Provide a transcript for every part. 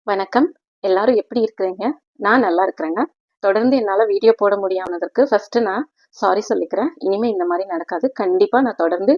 வணக்கம். எல்லாரும் எப்படி இருக்கிறீங்க? நான் நல்லா இருக்கிறேங்க. தொடர்ந்து என்னால வீடியோ போட முடியாததற்கு ஃபர்ஸ்ட்டு நான் சாரி சொல்லிக்கிறேன். இனிமே இந்த மாரி நடக்காது. கண்டிப்பா நான் தொடர்ந்து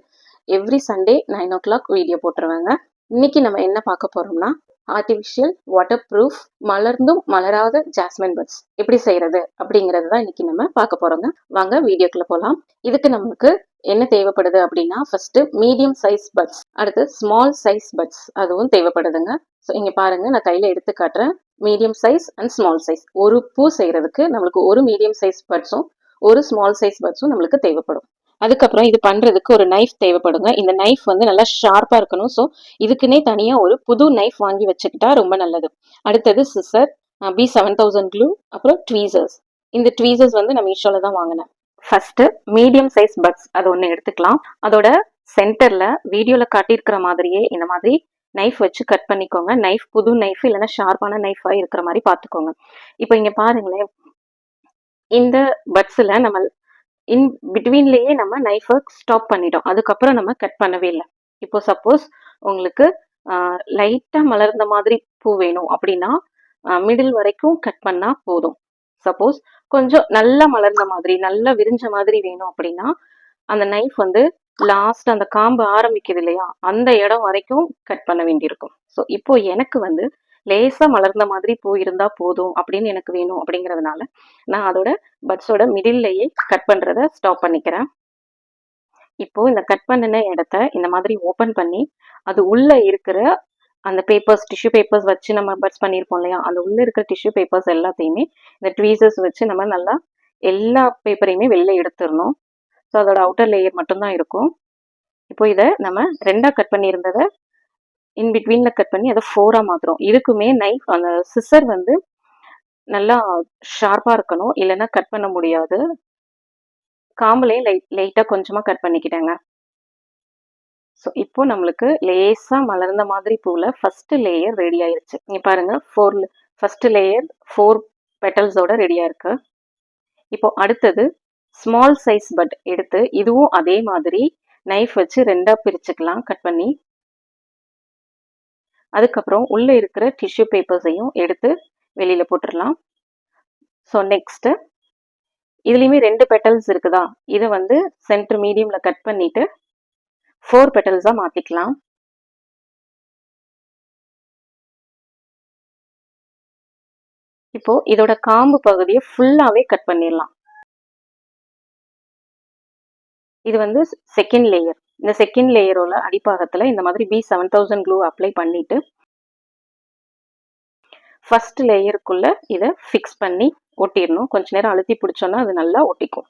எவ்ரி சண்டே 9:00 வீடியோ போட்டுருவேங்க. இன்னைக்கு நம்ம என்ன பார்க்க போறோம்னா, ஆர்டிஃபிஷியல் வாட்டர் ப்ரூஃப் மலர்ந்தும் மலராத ஜாஸ்மின் பட்ஸ் எப்படி செய்யறது அப்படிங்கிறது தான் இன்னைக்கு நம்ம பார்க்க போறோங்க. வாங்க வீடியோக்குள்ள போலாம். இதுக்கு நமக்கு என்ன தேவைப்படுது அப்படின்னா, ஃபர்ஸ்ட் மீடியம் சைஸ் பட்ஸ், அடுத்து ஸ்மால் சைஸ் பட்ஸ் அதுவும் தேவைப்படுதுங்க. ஸோ இங்க பாருங்க, நான் கையில எடுத்து காட்டுறேன். Medium size and small size. ஒரு பூ செய்யறதுக்கு நம்மளுக்கு ஒரு மீடியம் சைஸ் பட்ஸும் ஒரு ஸ்மால் சைஸ் பட்ஸும் நம்மளுக்கு தேவைப்படும். அதுக்கப்புறம் இது பண்றதுக்கு ஒரு நைஃப் தேவைப்படுங்க. இந்த நைஃப் வந்து நல்லா ஷார்ப்பா இருக்கணும். ஸோ இதுக்குன்னே தனியா ஒரு புது நைஃப் வாங்கி வச்சுக்கிட்டா ரொம்ப நல்லது. அடுத்தது சிசர், B7000 க்ளூ, அப்புறம் ட்வீசர்ஸ். இந்த ட்வீசர்ஸ் வந்து நான் மீஷோல தான் வாங்கினேன். ஃபர்ஸ்ட் மீடியம் சைஸ் பட்ஸ் அது ஒன்று எடுத்துக்கலாம். அதோட சென்டர்ல வீடியோல காட்டியிருக்கிற மாதிரியே இந்த மாதிரி நைஃப் வச்சு கட் பண்ணிக்கோங்க. நைஃப் புது நைஃப் இல்லைன்னா ஷார்ப்பான நைஃபா இருக்கிற மாதிரி பார்த்துக்கோங்க. இப்போ இங்க பாருங்களேன், இந்த பட்ஸ்ல நம்ம இன் பிட்வீன்லயே நம்ம நைஃபை ஸ்டாப் பண்ணிட்டோம். அதுக்கப்புறம் நம்ம கட் பண்ணவே இல்லை. இப்போ சப்போஸ் உங்களுக்கு லைட்டா மலர்ந்த மாதிரி பூ வேணும் அப்படின்னா மிடில் வரைக்கும் கட் பண்ணா போதும். சப்போஸ் கொஞ்சம் நல்லா மலர்ந்த மாதிரி நல்லா விரிஞ்ச மாதிரி வேணும் அப்படின்னா அந்த நைஃப் வந்து லாஸ்ட் அந்த காம்பு ஆரம்பிக்குது இல்லையா, அந்த இடம் வரைக்கும் கட் பண்ண வேண்டியிருக்கும். ஸோ இப்போ எனக்கு வந்து லேசா மலர்ந்த மாதிரி பூ இருந்தா போதும் அப்படின்னு எனக்கு வேணும் அப்படிங்கிறதுனால நான் அதோட பட்ஸோட மிடில்லையே கட் பண்றத ஸ்டாப் பண்ணிக்கிறேன். இப்போ இந்த கட் பண்ணின இடத்த இந்த மாதிரி ஓபன் பண்ணி அது உள்ள இருக்கிற அந்த பேப்பர்ஸ், டிஷ்யூ பேப்பர்ஸ் வச்சு நம்ம பட்ஸ் பண்ணியிருப்போம் இல்லையா, அந்த உள்ள இருக்கிற டிஷ்யூ பேப்பர்ஸ் எல்லாத்தையுமே இந்த ட்வீசர்ஸ் வச்சு நம்ம நல்லா எல்லா பேப்பரையுமே வெளில எடுத்துடணும். ஸோ அதோட அவுட்டர் லேயர் மட்டும்தான் இருக்கும். இப்போ இதை நம்ம ரெண்டா கட் பண்ணியிருந்ததை இன் பிட்வீன்ல கட் பண்ணி அதை 4ஆ மாத்துறோம். இதுக்குமே நைஃப் அந்த சிசர் வந்து நல்லா ஷார்ப்பா இருக்கணும், இல்லைன்னா கட் பண்ண முடியாது. காம்புலையும் லைட்டா கொஞ்சமா கட் பண்ணிக்கிட்டேங்க. ஸோ இப்போ நம்மளுக்கு லேசா மலர்ந்த மாதிரி பூல ஃபர்ஸ்ட் லேயர் ரெடி ஆயிருச்சு. இங்க பாருங்க, ஃபர்ஸ்ட் லேயர் 4 பெட்டல்ஸோட ரெடியா இருக்கு. இப்போ அடுத்தது ஸ்மால் சைஸ் பட் எடுத்து இதுவும் அதே மாதிரி நைஃப் வச்சு ரெண்டா பிரிச்சுக்கலாம் கட் பண்ணி. அதுக்கப்புறம் உள்ள இருக்கிற டிஷ்யூ பேப்பர்ஸையும் எடுத்து வெளியில போட்டுடலாம். ஸோ நெக்ஸ்ட் இதுலயுமே 2 பெட்டல்ஸ் இருக்குதா, இதை வந்து சென்டர் மீடியம்ல கட் பண்ணிட்டு 4 பெட்டல்ஸா மாத்திக்கலாம். இப்போ இதோட காம்பு பகுதியை ஃபுல்லாவே கட் பண்ணிடலாம். இது வந்து செகண்ட் லேயர். இந்த செகண்ட் லேயரோட அடிப்பாகத்துல இந்த மாதிரி B7000 க்ளூ அப்ளை பண்ணிட்டு ஃபர்ஸ்ட் லேயருக்குள்ள இதை ஃபிக்ஸ் பண்ணி ஒட்டிடணும். கொஞ்ச நேரம் அழுத்தி பிடிச்சோன்னா அது நல்லா ஒட்டிக்கும்.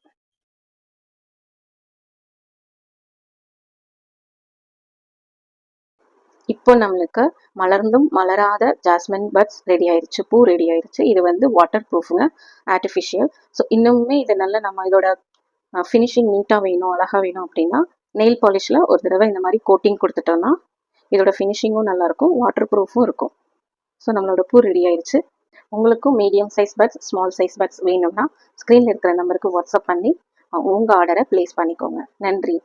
இப்போ நம்மளுக்கு மலர்ந்தும் மலராத ஜாஸ்மின் பட்ஸ் ரெடி ஆயிருச்சு, பூ ரெடி ஆயிருச்சு. இது வந்து வாட்டர் ப்ரூஃபுங்க, ஆர்டிஃபிஷியல். ஸோ இன்னுமே இது நல்ல நம்ம இதோட ஃபினிஷிங் நீட்டாக வேணும், அழகாக வேணும் அப்படின்னா நெயில் பாலிஷில் ஒரு தடவை இந்த மாதிரி கோட்டிங் கொடுத்துட்டோம்னா இதோட ஃபினிஷிங்கும் நல்லாயிருக்கும், வாட்டர் ப்ரூஃபும் இருக்கும். ஸோ நம்மளோட பூ ரெடி ஆயிடுச்சு. உங்களுக்கும் medium size buds, small size buds வேணும்னா ஸ்க்ரீனில் இருக்கிற நம்பருக்கு வாட்ஸ்அப் பண்ணி உங்கள் ஆர்டரை ப்ளேஸ் பண்ணிக்கோங்க. நன்றி.